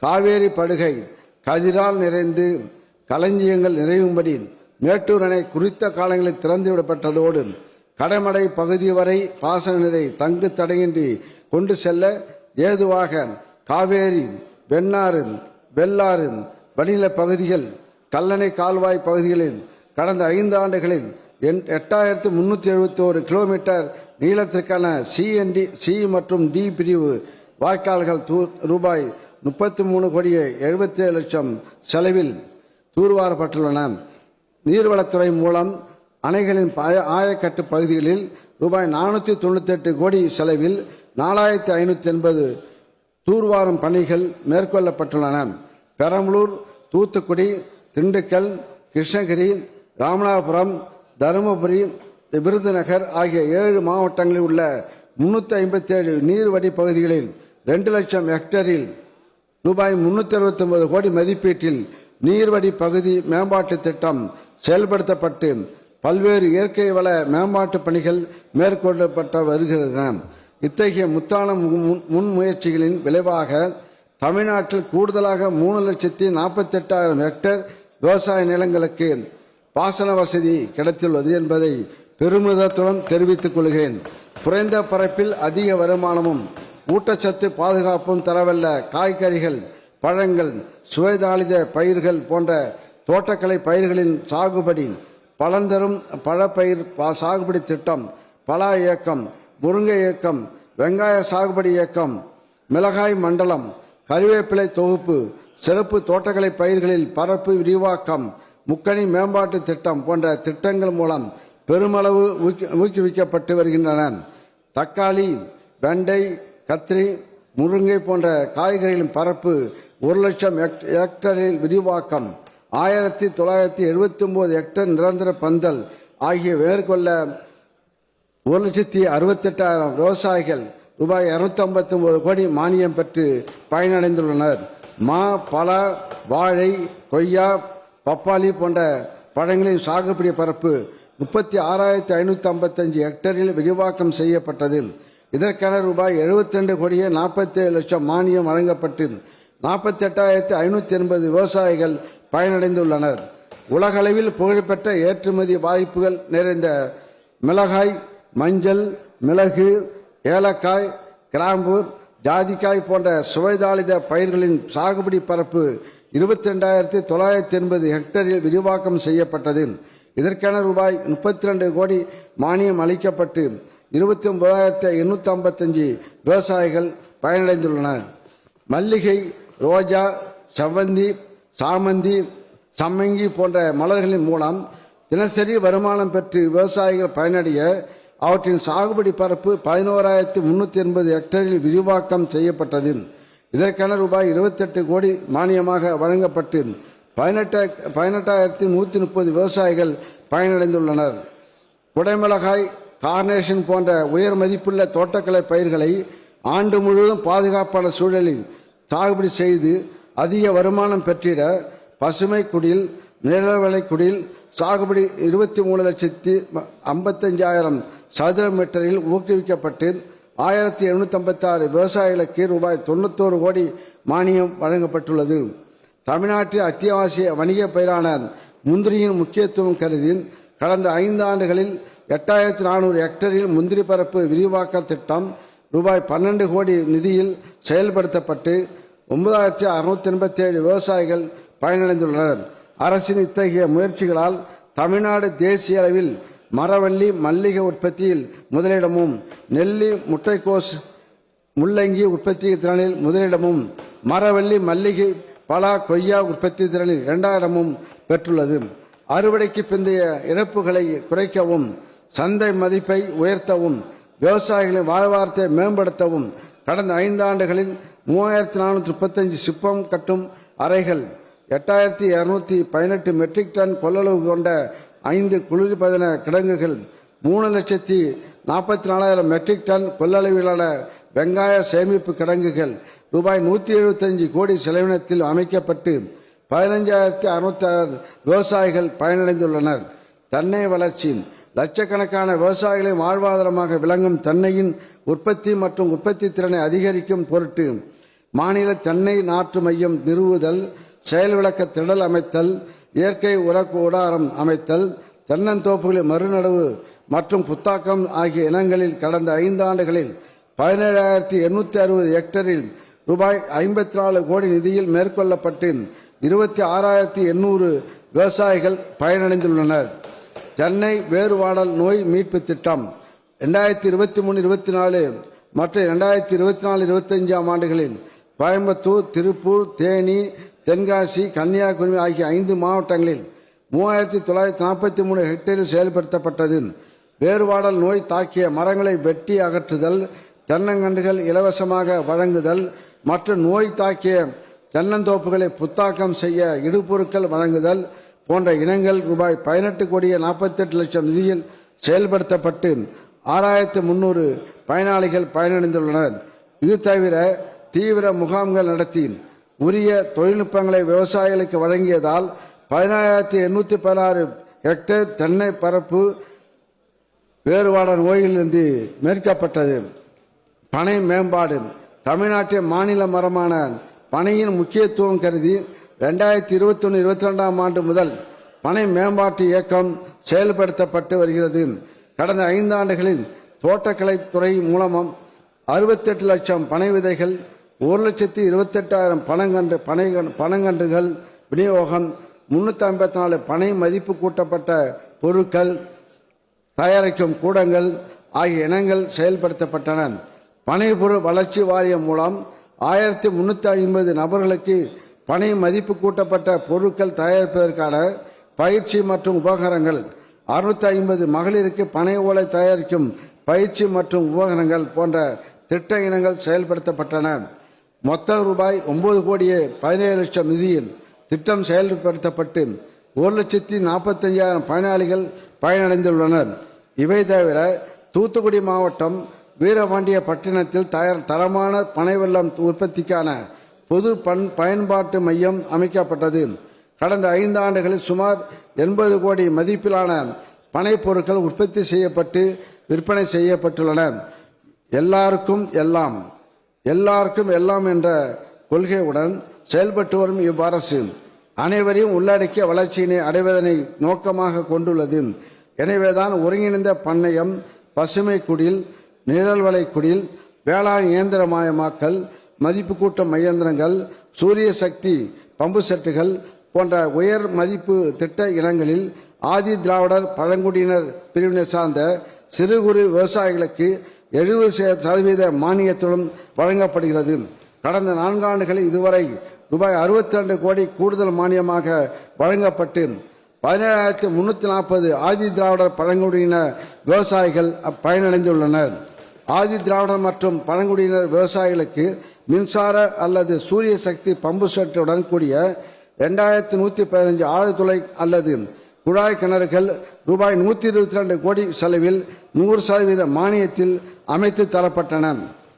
காவேரி படுகை கதிரால் நிறைந்து களஞ்சியங்கள் நிறையும்படி மேட்டூர் அணை குறித்த காலங்களில் திறந்துவிடப்பட்டதோடு கடமடை பகுதி வரை பாசன நீரை தங்கு தடையின்றி கொண்டு செல்ல ஏதுவாக காவேரி, வெண்ணாறு, வெள்ளாறு, வடிநில பகுதிகள், கல்லணை கால்வாய் பகுதிகளில் கடந்த 5 ஆண்டுகளில் 8371 கிலோமீட்டர் நீளத்திற்கான சி மற்றும் டி பிரிவு வாய்க்கால்கள் ரூபாய் 33 கோடியே 77 லட்சம் செலவில் தூர்வாரப்பட்டுள்ளன. நீர்வளத்துறை மூலம் அணைகளின் ஆயக்கட்டு பகுதிகளில் ரூபாய் 498 கோடி செலவில் 4580 தூர்வாரும் பணிகள் மேற்கொள்ளப்பட்டுள்ளன. பெரம்பலூர், தூத்துக்குடி, திண்டுக்கல், கிருஷ்ணகிரி, ராமநாதபுரம், தருமபுரி, விருதுநகர் ஆகிய 7 மாவட்டங்களில் உள்ள 357 நீர்வடி பகுதிகளில் 2 லட்சம் ஹெக்டேரில் ரூபாய் 369 கோடி மதிப்பீட்டில் நீர்வடி பகுதி மேம்பாட்டு திட்டம் செயல்படுத்தப்பட்டு பல்வேறு இயற்கை வள மேம்பாட்டு பணிகள் மேற்கொள்ளப்பட்டு வருகின்றன. இத்தகைய முத்தான முன்முயற்சிகளின் விளைவாக தமிழ்நாட்டில் கூடுதலாக 3,48,000 ஹெக்டேர் விவசாய நிலங்களுக்கு பாசன வசதி கிடைத்துள்ளது என்பதை பெருமிதத்துடன் தெரிவித்துக் கொள்கிறேன். குறைந்த பரப்பில் அதிக வருமானமும் ஊட்டச்சத்து பாதுகாப்பும் தரவல்ல காய்கறிகள், பழங்கள், சுவைதாளித பயிர்கள் போன்ற தோட்டக்கலை பயிர்களின் சாகுபடி, பழந்தரும் பழப்பயிர் சாகுபடி திட்டம், பலா இயக்கம், முருங்கை இயக்கம், வெங்காய சாகுபடி இயக்கம், மிளகாய் மண்டலம், கறிவேப்பிலை தொகுப்பு, சிறப்பு தோட்டக்கலை பயிர்களில் பரப்பு விரிவாக்கம், முக்கணி மேம்பாட்டு திட்டம் போன்ற திட்டங்கள் மூலம் பெருமளவு ஊக்குவிக்கப்பட்டு வருகின்றன. தக்காளி, வெண்டை, கத்திரி, முருங்கை போன்ற காய்கறிகளின் பரப்பு 1 லட்சம் ஹெக்டேரில் விரிவாக்கம், 1979 ஹெக்டேர் நிரந்தர பந்தல் ஆகிய மேற்கொள்ள 1,68,000 விவசாயிகள் ரூபாய் 259 கோடி மானியம் பெற்று பயனடைந்துள்ளனர். மா, பல, வாழை, கொய்யா, பப்பாளி போன்ற பழங்களின் சாகுபடி பரப்பு 36,555 ஹெக்டேரில் விரிவாக்கம் செய்யப்பட்டது. இதற்கென ரூபாய் 72 கோடியே 47 லட்சம் மானியம் வழங்கப்பட்டு 48,580 விவசாயிகள் பயனடைந்துள்ளனர். உலகளவில் புகழ்பெற்ற ஏற்றுமதி வாய்ப்புகள் நிறைந்த மிளகாய், மஞ்சள், மிளகு, ஏலக்காய், கிராம்பு, ஜாதிக்காய் போன்ற சுவைதாளித பயிர்களின் சாகுபடி பரப்பு 22,980 ஹெக்டேரில் விரிவாக்கம் செய்யப்பட்டது. இதற்கென ரூபாய் 32 கோடி மானியம் அளிக்கப்பட்டு 29,855 விவசாயிகள் பயனடைந்துள்ளனர். மல்லிகை, ரோஜா, செவ்வந்தி, சாமந்தி, சம்மங்கி போன்ற மலர்களின் மூலம் தினசரி வருமானம் பெற்று விவசாயிகள் பயனடைய அவற்றின் சாகுபடி பரப்பு 11,380 ஹெக்டேரில் விரிவாக்கம் செய்யப்பட்டது. இதற்கென ரூபாய் 28 கோடி மானியமாக வழங்கப்பட்டு 18,130 விவசாயிகள் பயனடைந்துள்ளனர். குடைமிளகாய், கார்னேஷன் போன்ற உயர் மதிப்புள்ள தோட்டக்கலை பயிர்களை ஆண்டு முழுவதும் பாதுகாப்பான சூழலில் சாகுபடி செய்து அதிக வருமானம் பெற்றிட பசுமை குடில், நிழல்விளை குடில் சாகுபடி 23,55,000 சதுர மீட்டரில் ஊக்குவிக்கப்பட்டு 1,756 விவசாயிகளுக்கு ரூபாய் 91 கோடி மானியம் வழங்கப்பட்டுள்ளது. தமிழ்நாட்டில் அத்தியாவசிய வணிக பயிரான முந்திரியின் முக்கியத்துவம் கருதி கடந்த 5 ஆண்டுகளில் 8,400 ஹெக்டேரில் முந்திரி பரப்பு விரிவாக்க திட்டம் ரூபாய் 12 கோடி நிதியில் செயல்படுத்தப்பட்டு 9,687 விவசாயிகள் பயனடைந்துள்ளனர். அரசின் இத்தகைய முயற்சிகளால் தமிழ்நாடு தேசிய அளவில் மரவள்ளி, மல்லிகை உற்பத்தியில் முதலிடமும், நெல்லி, முட்டைக்கோஸ், முள்ளங்கி உற்பத்தி திறனில் முதலிடமும், மரவள்ளி, மல்லிகை, பலா, கொய்யா உற்பத்தி திறனில் 2ஆம் இடமும் பெற்றுள்ளது. அறுவடைக்கு பிந்தைய இழப்புகளை குறைக்கவும், சந்தை மதிப்பை உயர்த்தவும், விவசாயிகளின் வாழ்வாரத்தை மேம்படுத்தவும் கடந்த 5 ஆண்டுகளில் 3,435 சிப்பம் கட்டும் அறைகள், 8,218 மெட்ரிக் டன் கொள்ளளவு கொண்ட 5 குளிர்பதன கிடங்குகள், 3,44,000 மெட்ரிக் டன் கொள்ளளவிலான வெங்காய சேமிப்பு கிடங்குகள் ரூபாய் 175 கோடி செலவினத்தில் அமைக்கப்பட்டு 15,606 விவசாயிகள் பயனடைந்துள்ளனர். தென்னை வளர்ச்சி லட்சக்கணக்கான விவசாயிகளின் வாழ்வாதாரமாக விளங்கும் தென்னையின் உற்பத்தி மற்றும் உற்பத்தி திறனை அதிகரிக்கும் பொருட்டு மாநில தென்னை நாற்று மையம் நிறுவுதல், செயல் விளக்க திடல் அமைத்தல், இயற்கை உர கூடாரம் அமைத்தல், தென்னந்தோப்புகளில் மறுநடவு மற்றும் புத்தாக்கம் ஆகிய இனங்களில் கடந்த 5 ஆண்டுகளில் 17,860 ஹெக்டரில் ரூபாய் 54 கோடி நிதியில் மேற்கொள்ளப்பட்டு 26,800 விவசாயிகள் பயனடைந்துள்ளனர். தென்னை வேறுவாடல் நோய் மீட்பு திட்டம் 2023-24 மற்றும் 2024-25 ஆண்டுகளில் கோயம்புத்தூர், திருப்பூர், தேனி, தென்காசி, கன்னியாகுமரி ஆகிய 5 மாவட்டங்களில் 3,943 ஹெக்டேரில் செயல்படுத்தப்பட்டது. வேறுவாடல் நோய் தாக்கிய மரங்களை வெட்டி அகற்றுதல், தென்னங்கன்றுகள் இலவசமாக வழங்குதல் மற்றும் நோய் தாக்கிய தென்னந்தோப்புகளை புத்தாக்கம் செய்ய இடுபொருட்கள் வழங்குதல் போன்ற இனங்கள் ரூபாய் 18,48,00,000 நிதியில் செயல்படுத்தப்பட்டு 6,300 பயனாளிகள் பயனடைந்துள்ளனர். இது தவிர தீவிர முகாம்கள் நடத்தி உரிய தொழில்நுட்பங்களை விவசாயிகளுக்கு வழங்கியதால் 17,816 ஹெக்டேர் தென்னை பரப்பு வேறுபாடு நோயிலிருந்து மீட்கப்பட்டது. பனை மேம்பாடு தமிழ்நாட்டின் மாநில மரமான பனையின் முக்கியத்துவம் கருதி 2021-22 ஆண்டு முதல் பனை மேம்பாட்டு இயக்கம் செயல்படுத்தப்பட்டு வருகிறது. கடந்த 5 ஆண்டுகளில் தோட்டக்கலைத்துறை மூலம் 68 லட்சம் பனை விதைகள், 1,28,000 பனங்கன்றுகள் விநியோகம், 354 பனை மதிப்பு கூட்டப்பட்ட பொருட்கள் தயாரிக்கும் கூடங்கள் ஆகிய இனங்கள் செயல்படுத்தப்பட்டன. பனைப்பொருள் வளர்ச்சி வாரியம் மூலம் 1,350 நபர்களுக்கு பனை மதிப்பு கூட்டப்பட்ட பொருட்கள் தயாரிப்பதற்கான பயிற்சி மற்றும் உபகரணங்கள், 650 மகளிருக்கு பனை ஓலை தயாரிக்கும் பயிற்சி மற்றும் உபகரணங்கள் போன்ற திட்ட இனங்கள் செயல்படுத்தப்பட்டன. மொத்தம் ரூபாய் 9,17,00,000 நிதியில் திட்டம் செயல்படுத்தப்பட்டு 1,45,000 பயனாளிகள் பயனடைந்துள்ளனர். இவை தவிர தூத்துக்குடி மாவட்டம் வீரபாண்டிய பட்டினத்தில் தரமான பனை வெல்லம் உற்பத்திக்கான பொது பயன்பாட்டு மையம் அமைக்கப்பட்டது. கடந்த 5 ஆண்டுகளில் சுமார் 80 கோடி மதிப்பிலான பனை பொருட்கள் உற்பத்தி செய்யப்பட்டு விற்பனை செய்யப்பட்டுள்ளன. எல்லாருக்கும் எல்லாம், எல்லாருக்கும் எல்லாம் என்ற கொள்கையுடன் செயல்பட்டு வரும் இவ்வரசு அனைவரையும் உள்ளடக்கிய வளர்ச்சியினை அடைவதனை நோக்கமாக கொண்டுள்ளது. எனவேதான் ஒருங்கிணைந்த பண்ணையம், பசுமை குடில், நிழல்வளை குடில், வேளாண் இயந்திரமயமாக்கல், மதிப்பு கூட்டும் மையந்திரங்கள், சூரிய சக்தி பம்பு செட்டுகள் போன்ற உயர் மதிப்பு திட்ட இனங்களில் ஆதி திராவிடர் பழங்குடியினர் பிரிவினை சார்ந்த சிறு குறு விவசாயிகளுக்கு 70% மானியத்துடன் வழங்கப்படுகிறது. கடந்த 4 ஆண்டுகளில் இதுவரை ரூபாய் 62 கோடி கூடுதல் மானியமாக வழங்கப்பட்டு 17,340 ஆதி திராவிடர் பழங்குடியின விவசாயிகள் பயனடைந்துள்ளனர். ஆதி திராவிடர் மற்றும் பழங்குடியினர் விவசாயிகளுக்கு மின்சார அல்லது சூரிய சக்தி பம்பு செட்டுடன் கூடிய 2,115 ஆழ்துளை அல்லது குழாய் கிணறுகள் ரூபாய் 122 கோடி செலவில் 100% மானியத்தில் அமைத்து தரப்பட்டன.